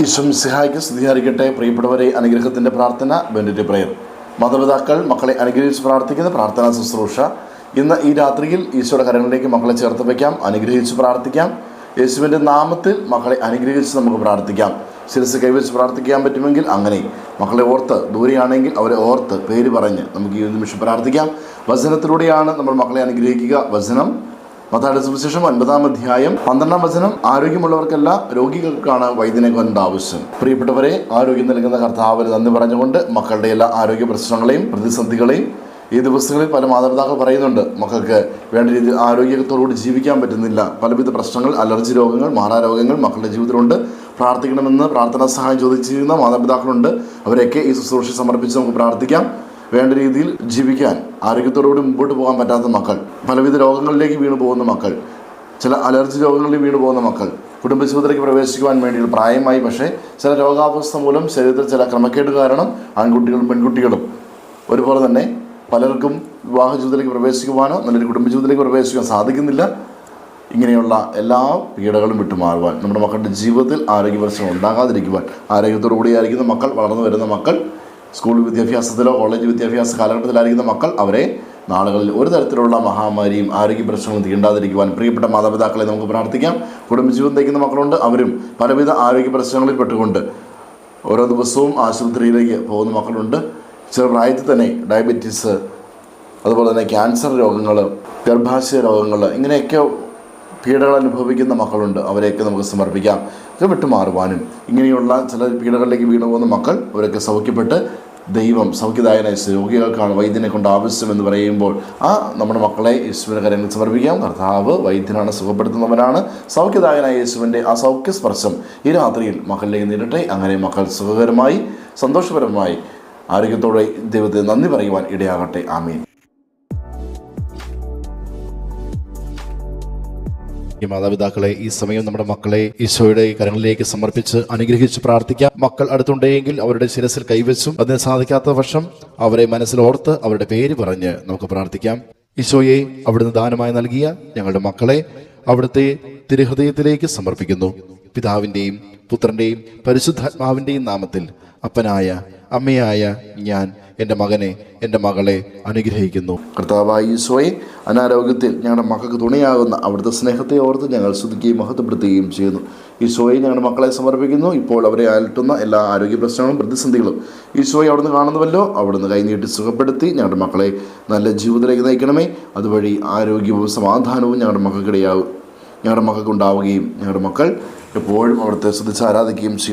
ഈശോ മിശിഹായ്ക്ക് സ്തുതിയായിരിക്കട്ടെ. പ്രിയപ്പെട്ടവരെ, അനുഗ്രഹത്തിൻ്റെ പ്രാർത്ഥന ബെന്നിറ്റ് പ്രയർ. മാതാപിതാക്കൾ മക്കളെ അനുഗ്രഹിച്ച് പ്രാർത്ഥിക്കുന്ന പ്രാർത്ഥനാ ശുശ്രൂഷ. ഇന്ന് ഈ രാത്രിയിൽ ഈശോയുടെ കരങ്ങളിലേക്ക് മക്കളെ ചേർത്ത് വയ്ക്കാം, അനുഗ്രഹിച്ച് പ്രാർത്ഥിക്കാം. യേശുവിൻ്റെ നാമത്തിൽ മക്കളെ അനുഗ്രഹിച്ച് നമുക്ക് പ്രാർത്ഥിക്കാം. ശിരസ് കൈവച്ച് പ്രാർത്ഥിക്കാൻ പറ്റുമെങ്കിൽ അങ്ങനെ. മക്കളെ ഓർത്ത്, ദൂരെയാണെങ്കിൽ അവരെ ഓർത്ത് പേര് പറഞ്ഞ് നമുക്ക് ഈ നിമിഷം പ്രാർത്ഥിക്കാം. വചനത്തിലൂടെയാണ് നമ്മൾ മക്കളെ അനുഗ്രഹിക്കുക. വചനം മത്തായിയുടെ സുവിശേഷം 9-ാം അധ്യായം 12-ാം വചനം. ആരോഗ്യമുള്ളവർക്കല്ല, രോഗികൾക്കാണ് വൈദ്യനെ കൊണ്ട് ആവശ്യം. പ്രിയപ്പെട്ടവരെ, ആരോഗ്യം നൽകുന്ന കർത്താവിന് നന്ദി പറഞ്ഞുകൊണ്ട് മക്കളുടെ എല്ലാ ആരോഗ്യ പ്രശ്നങ്ങളെയും പ്രതിസന്ധികളെയും ഈ ദിവസങ്ങളിൽ പല മാതാപിതാക്കൾ പറയുന്നുണ്ട്, മക്കൾക്ക് വേണ്ട രീതിയിൽ ആരോഗ്യത്തോടുകൂടി ജീവിക്കാൻ പറ്റുന്നില്ല. പലവിധ പ്രശ്നങ്ങൾ, അലർജി രോഗങ്ങൾ, മാറാരോഗങ്ങൾ മക്കളുടെ ജീവിതത്തിലുണ്ട്. പ്രാർത്ഥിക്കണമെന്ന് പ്രാർത്ഥനാ സഹായം ചോദിച്ചിരുന്ന മാതാപിതാക്കളുണ്ട്. അവരെയൊക്കെ ഈ ശുശ്രൂഷ സമർപ്പിച്ച് നമുക്ക് പ്രാർത്ഥിക്കാം. വേണ്ട രീതിയിൽ ജീവിക്കാൻ, ആരോഗ്യത്തോടുകൂടി മുമ്പോട്ട് പോകാൻ പറ്റാത്ത മക്കൾ, പലവിധ രോഗങ്ങളിലേക്ക് വീണു പോകുന്ന മക്കൾ, ചില അലർജി രോഗങ്ങളിൽ വീണു പോകുന്ന മക്കൾ, കുടുംബജീവിതത്തിലേക്ക് പ്രവേശിക്കുവാൻ വേണ്ടി പ്രായമായി, പക്ഷേ ചില രോഗാവസ്ഥ മൂലം ശരീരത്തിൽ ചില ക്രമക്കേട് കാരണം ആൺകുട്ടികളും പെൺകുട്ടികളും ഒരുപോലെ തന്നെ പലർക്കും വിവാഹ ജീവിതത്തിലേക്ക് പ്രവേശിക്കുവാനോ നല്ലൊരു കുടുംബജീവിതത്തിലേക്ക് പ്രവേശിക്കാൻ സാധിക്കുന്നില്ല. ഇങ്ങനെയുള്ള എല്ലാ പീഡകളും വിട്ടുമാറുവാൻ, നമ്മുടെ മക്കളുടെ ജീവിതത്തിൽ ആരോഗ്യ പ്രശ്നം ഉണ്ടാകാതിരിക്കുവാൻ, ആരോഗ്യത്തോടു കൂടിയായിരിക്കുന്ന മക്കൾ, വളർന്നു വരുന്ന മക്കൾ, സ്കൂൾ വിദ്യാഭ്യാസത്തിലോ കോളേജ് വിദ്യാഭ്യാസ കാലഘട്ടത്തിലായിരിക്കുന്ന മക്കൾ, അവരെ നാളുകളിൽ ഒരു തരത്തിലുള്ള മഹാമാരിയും ആരോഗ്യ പ്രശ്നങ്ങളും തീണ്ടാതിരിക്കുവാൻ പ്രിയപ്പെട്ട മാതാപിതാക്കളെ നമുക്ക് പ്രാർത്ഥിക്കാം. കുടുംബജീവിതം നയിക്കുന്ന മക്കളുണ്ട്. അവരും പലവിധ ആരോഗ്യ പ്രശ്നങ്ങളിൽ പെട്ടുകൊണ്ട് ഓരോ ദിവസവും ആശുപത്രിയിലേക്ക് പോകുന്ന മക്കളുണ്ട്. ചെറു പ്രായത്തിൽ തന്നെ ഡയബറ്റീസ്, അതുപോലെ തന്നെ ക്യാൻസർ രോഗങ്ങൾ, ഗർഭാശയ രോഗങ്ങൾ, ഇങ്ങനെയൊക്കെ പീഡകൾ അനുഭവിക്കുന്ന മക്കളുണ്ട്. അവരെയൊക്കെ നമുക്ക് സമർപ്പിക്കാം. ഇത് വിട്ടുമാറുവാനും ഇങ്ങനെയുള്ള ചില പീഡകളിലേക്ക് വീണു പോകുന്ന മക്കൾ, അവരൊക്കെ സൗഖ്യപ്പെട്ട് ദൈവം സൗഖ്യദായനായ രോഗികൾക്കാണ് വൈദ്യനെ കൊണ്ട് ആവശ്യമെന്ന് പറയുമ്പോൾ നമ്മുടെ മക്കളെ യേശുവിൻ്റെ കരങ്ങളിൽ സമർപ്പിക്കാം. കർത്താവ് വൈദ്യനാണ്, സുഖപ്പെടുത്തുന്നവനാണ്. സൗഖ്യദായനായ യേശുവിൻ്റെ ആ സൗഖ്യസ്പർശം ഈ രാത്രിയിൽ മക്കളിലേക്ക് നേരിട്ടെ. അങ്ങനെ മക്കൾ സുഖകരമായി സന്തോഷപരമായി ആരോഗ്യത്തോടെ ദൈവത്തെ നന്ദി പറയുവാൻ ഇടയാകട്ടെ. ആമീൻ. മാതാപിതാക്കളെ, ഈ സമയം നമ്മുടെ മക്കളെ ഈശോയുടെ കരങ്ങളിലേക്ക് സമർപ്പിച്ച് അനുഗ്രഹിച്ച് പ്രാർത്ഥിക്കാം. മക്കൾ അടുത്തുണ്ടെങ്കിൽ അവരുടെ ശിരസിൽ കൈവച്ചും അതിന് സാധിക്കാത്ത പക്ഷം അവരെ മനസ്സിലോർത്ത് അവരുടെ പേര് പറഞ്ഞ് നമുക്ക് പ്രാർത്ഥിക്കാം. ഈശോയെ, അവിടുന്ന് ദാനമായി നൽകിയ ഞങ്ങളുടെ മക്കളെ അവിടുത്തെ തിരുഹൃദയത്തിലേക്ക് സമർപ്പിക്കുന്നു. പിതാവിൻ്റെയും പുത്രൻ്റെയും പരിശുദ്ധാത്മാവിൻ്റെയും നാമത്തിൽ അപ്പനായ അമ്മയായ ഞാൻ എൻ്റെ മകനെ, എൻ്റെ മകളെ അനുഗ്രഹിക്കുന്നു. കർത്താവായ ഈശോയെ, അനാരോഗ്യത്തിൽ ഞങ്ങളുടെ മക്കൾക്ക് തുണയാകുന്ന അവിടുത്തെ സ്നേഹത്തെ ഓർത്ത് ഞങ്ങൾ സ്തുതിക്കുകയും മഹത്വപ്പെടുത്തുകയും ചെയ്യുന്നു. ഈശോയെ, ഞങ്ങളുടെ മക്കളെ സമർപ്പിക്കുന്നു. ഇപ്പോൾ അവരെ അലട്ടുന്ന എല്ലാ ആരോഗ്യ പ്രശ്നങ്ങളും പ്രതിസന്ധികളും ഈശോയെ അവിടുന്ന് കാണുന്നുവല്ലോ. അവിടുന്ന് കൈനീട്ടി സുഖപ്പെടുത്തി ഞങ്ങളുടെ മക്കളെ നല്ല ജീവിതത്തിലേക്ക് നയിക്കണമേ. അതുവഴി ആരോഗ്യവും സമാധാനവും ഞങ്ങളുടെ മക്കൾക്കുണ്ടാവുകയും ഞങ്ങളുടെ മക്കൾ എപ്പോഴും അവിടുത്തെ സ്തുതിച്ച് ആരാധിക്കുകയും ചെയ്യും.